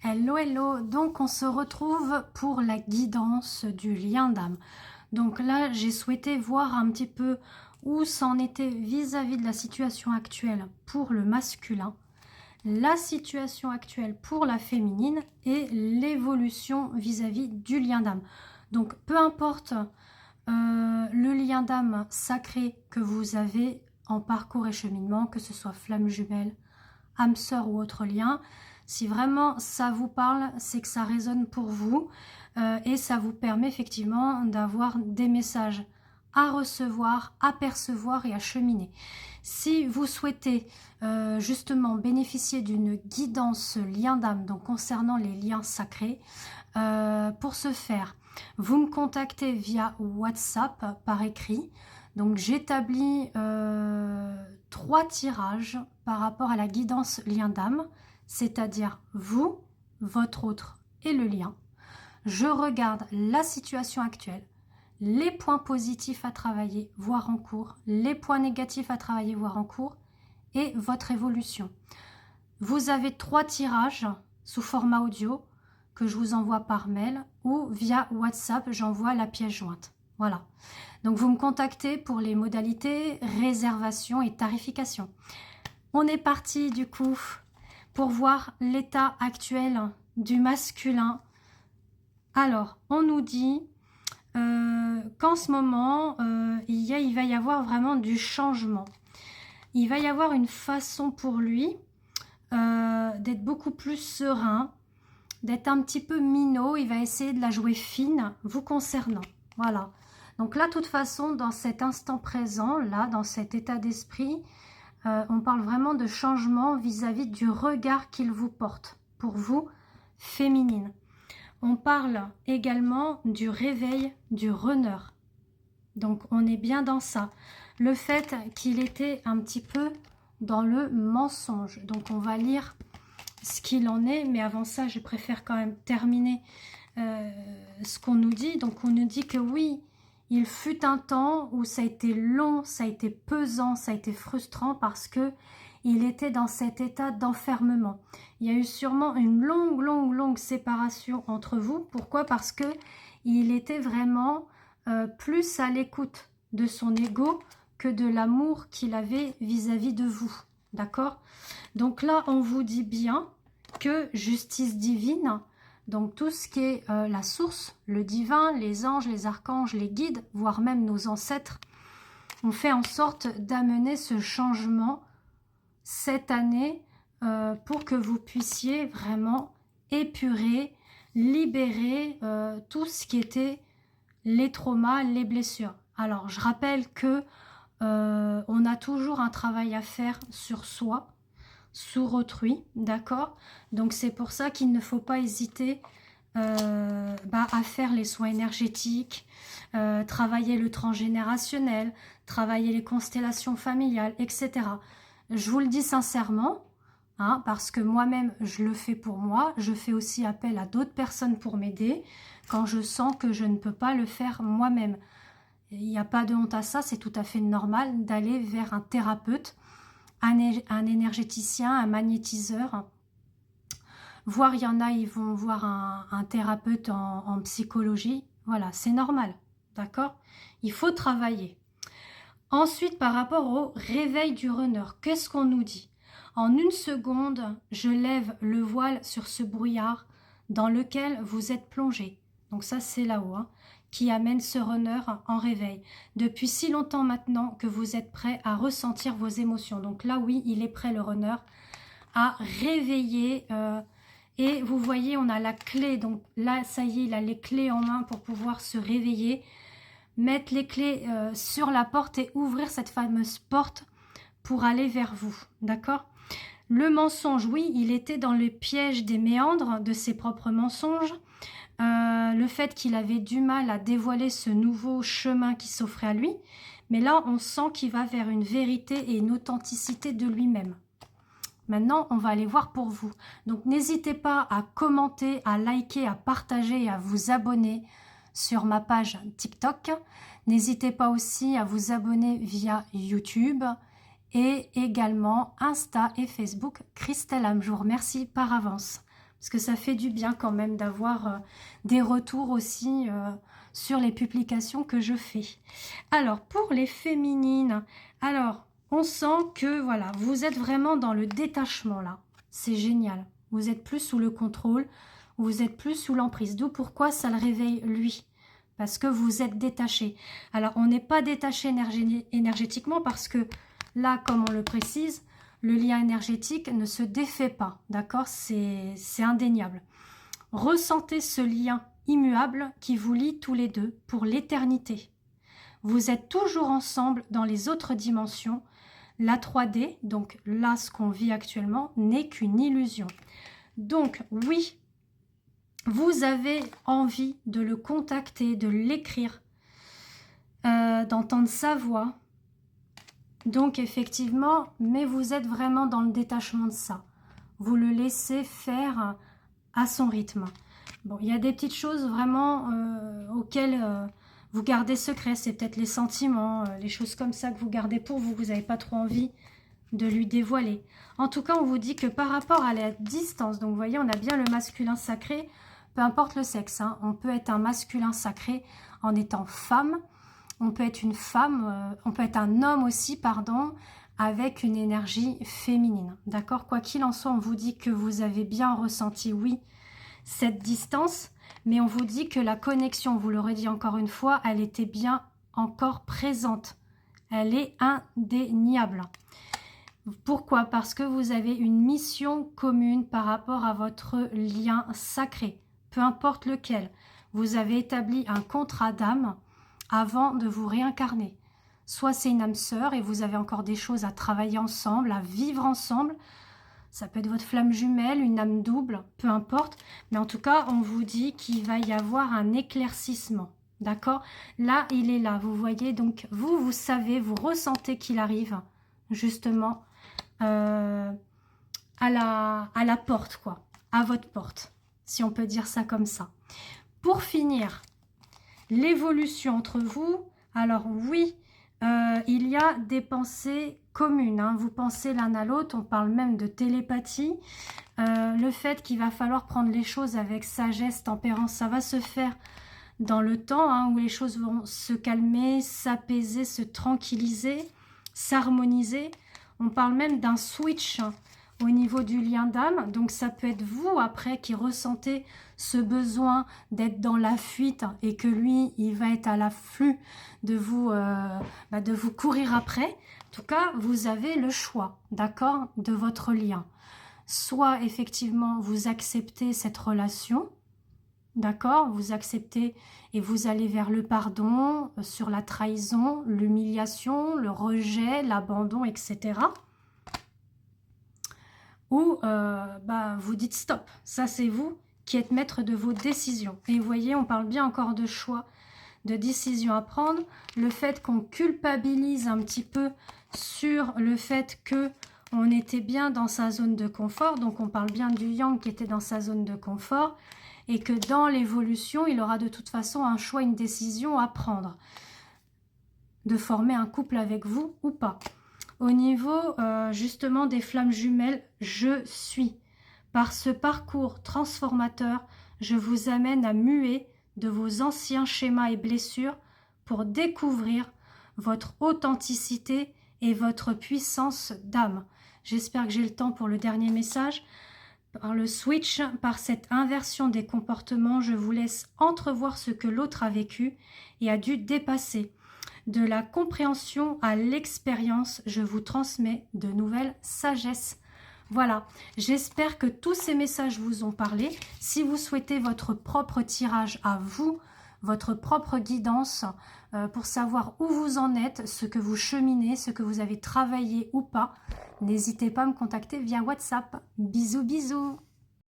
Hello, hello. Donc, on se retrouve pour la guidance du lien d'âme. Donc là, j'ai souhaité voir un petit peu où c'en était vis-à-vis de la situation actuelle pour le masculin, la situation actuelle pour la féminine et l'évolution vis-à-vis du lien d'âme. Donc, peu importe le lien d'âme sacré que vous avez en parcours et cheminement, que ce soit flamme jumelle, âme sœur ou autre lien, si vraiment ça vous parle, c'est que ça résonne pour vous et ça vous permet effectivement d'avoir des messages à recevoir, à percevoir et à cheminer. Si vous souhaitez justement bénéficier d'une guidance lien d'âme, donc concernant les liens sacrés, pour ce faire, vous me contactez via WhatsApp par écrit. Donc j'établis 3 tirages par rapport à la guidance lien d'âme, c'est-à-dire vous, votre autre et le lien. Je regarde la situation actuelle, les points positifs à travailler, voire en cours, les points négatifs à travailler, voire en cours, et votre évolution. Vous avez 3 tirages sous format audio que je vous envoie par mail ou via WhatsApp, j'envoie la pièce jointe. Voilà. Donc vous me contactez pour les modalités, réservation et tarification. On est parti du coup pour voir l'état actuel du masculin. Alors, on nous dit qu'en ce moment, il va y avoir vraiment du changement. Il va y avoir une façon pour lui d'être beaucoup plus serein, d'être un petit peu minot. Il va essayer de la jouer fine vous concernant. Voilà. Donc là, de toute façon, dans cet instant présent, là, dans cet état d'esprit, on parle vraiment de changement vis-à-vis du regard qu'il vous porte, pour vous, féminine. On parle également du réveil du runner. Donc, on est bien dans ça. Le fait qu'il était un petit peu dans le mensonge. Donc, on va lire ce qu'il en est. Mais avant ça, je préfère quand même terminer ce qu'on nous dit. Donc, on nous dit que oui, il fut un temps où ça a été long, ça a été pesant, ça a été frustrant parce que il était dans cet état d'enfermement. Il y a eu sûrement une longue séparation entre vous. Pourquoi? Parce que il était vraiment plus à l'écoute de son ego que de l'amour qu'il avait vis-à-vis de vous. D'accord? Donc là, on vous dit bien que justice divine, donc tout ce qui est la source, le divin, les anges, les archanges, les guides, voire même nos ancêtres, ont fait en sorte d'amener ce changement cette année pour que vous puissiez vraiment épurer, libérer tout ce qui était les traumas, les blessures. Alors, je rappelle que on a toujours un travail à faire sur soi, sur autrui, d'accord? Donc, c'est pour ça qu'il ne faut pas hésiter à faire les soins énergétiques, travailler le transgénérationnel, travailler les constellations familiales, etc. Je vous le dis sincèrement, hein, parce que moi-même, je le fais pour moi. Je fais aussi appel à d'autres personnes pour m'aider quand je sens que je ne peux pas le faire moi-même. Il n'y a pas de honte à ça, c'est tout à fait normal d'aller vers un thérapeute, un énergéticien, un magnétiseur. Voire il y en a, ils vont voir un thérapeute en psychologie. Voilà, c'est normal, d'accord? Il faut travailler. Ensuite, par rapport au réveil du runner, qu'est-ce qu'on nous dit? En une seconde, je lève le voile sur ce brouillard dans lequel vous êtes plongé. Donc ça, c'est là-haut, hein, qui amène ce runner en réveil. Depuis si longtemps maintenant que vous êtes prêt à ressentir vos émotions. Donc là, oui, il est prêt, le runner, à réveiller. Et vous voyez, on a la clé. Donc là, ça y est, il a les clés en main pour pouvoir se réveiller. Mettre les clés sur la porte et ouvrir cette fameuse porte pour aller vers vous, d'accord? Le mensonge, oui, il était dans le piège des méandres de ses propres mensonges. Le fait qu'il avait du mal à dévoiler ce nouveau chemin qui s'offrait à lui. Mais là, on sent qu'il va vers une vérité et une authenticité de lui-même. Maintenant, on va aller voir pour vous. Donc, n'hésitez pas à commenter, à liker, à partager et à vous abonner sur ma page TikTok. N'hésitez pas aussi à vous abonner via YouTube et également Insta et Facebook Christelle Âme. Je vous remercie par avance Parce que ça fait du bien quand même d'avoir des retours aussi sur les publications que je fais. Alors, pour les féminines, alors, on sent que, voilà, vous êtes vraiment dans le détachement, là. C'est génial. Vous êtes plus sous le contrôle, vous êtes plus sous l'emprise. D'où pourquoi ça le réveille, lui. Parce que vous êtes détaché. Alors, on n'est pas détaché énergétiquement parce que, là, comme on le précise, le lien énergétique ne se défait pas. D'accord? C'est indéniable. Ressentez ce lien immuable qui vous lie tous les deux pour l'éternité. Vous êtes toujours ensemble dans les autres dimensions. La 3D, donc là ce qu'on vit actuellement, n'est qu'une illusion. Donc oui, vous avez envie de le contacter, de l'écrire, d'entendre sa voix. Donc effectivement, mais vous êtes vraiment dans le détachement de ça. Vous le laissez faire à son rythme. Bon, il y a des petites choses vraiment auxquelles vous gardez secret. C'est peut-être les sentiments, les choses comme ça que vous gardez pour vous. Vous n'avez pas trop envie de lui dévoiler. En tout cas, on vous dit que par rapport à la distance, donc vous voyez, on a bien le masculin sacré, peu importe le sexe. Hein, on peut être un masculin sacré en étant femme. On peut être une femme, on peut être un homme aussi, pardon, avec une énergie féminine. D'accord? Quoi qu'il en soit, on vous dit que vous avez bien ressenti, oui, cette distance, mais on vous dit que la connexion, vous l'aurez dit encore une fois, elle était bien encore présente. Elle est indéniable. Pourquoi? Parce que vous avez une mission commune par rapport à votre lien sacré, peu importe lequel. Vous avez établi un contrat d'âme avant de vous réincarner. Soit c'est une âme sœur et vous avez encore des choses à travailler ensemble, à vivre ensemble. Ça peut être votre flamme jumelle, une âme double, peu importe. Mais en tout cas, on vous dit qu'il va y avoir un éclaircissement. D'accord? Là, il est là. Vous voyez, donc vous savez, vous ressentez qu'il arrive justement à la porte, quoi. À votre porte, si on peut dire ça comme ça. Pour finir, l'évolution entre vous. Alors oui, il y a des pensées communes, hein. Vous pensez l'un à l'autre, on parle même de télépathie. Le fait qu'il va falloir prendre les choses avec sagesse, tempérance, ça va se faire dans le temps, hein, où les choses vont se calmer, s'apaiser, se tranquilliser, s'harmoniser. On parle même d'un switch au niveau du lien d'âme. Donc ça peut être vous après qui ressentez ce besoin d'être dans la fuite et que lui, il va être à l'afflux de vous courir après. En tout cas, vous avez le choix, d'accord, de votre lien. Soit effectivement, vous acceptez cette relation, d'accord, vous acceptez et vous allez vers le pardon, sur la trahison, l'humiliation, le rejet, l'abandon, etc. Ou vous dites stop, ça c'est vous qui êtes maître de vos décisions. Et vous voyez, on parle bien encore de choix, de décisions à prendre. Le fait qu'on culpabilise un petit peu sur le fait que on était bien dans sa zone de confort. Donc on parle bien du yang qui était dans sa zone de confort. Et que dans l'évolution, il aura de toute façon un choix, une décision à prendre. De former un couple avec vous ou pas. Au niveau justement des flammes jumelles, je suis. Par ce parcours transformateur, je vous amène à muer de vos anciens schémas et blessures pour découvrir votre authenticité et votre puissance d'âme. J'espère que j'ai le temps pour le dernier message. Par le switch, par cette inversion des comportements, je vous laisse entrevoir ce que l'autre a vécu et a dû dépasser. De la compréhension à l'expérience, je vous transmets de nouvelles sagesses. Voilà, j'espère que tous ces messages vous ont parlé. Si vous souhaitez votre propre tirage à vous, votre propre guidance pour savoir où vous en êtes, ce que vous cheminez, ce que vous avez travaillé ou pas, n'hésitez pas à me contacter via WhatsApp. Bisous, bisous!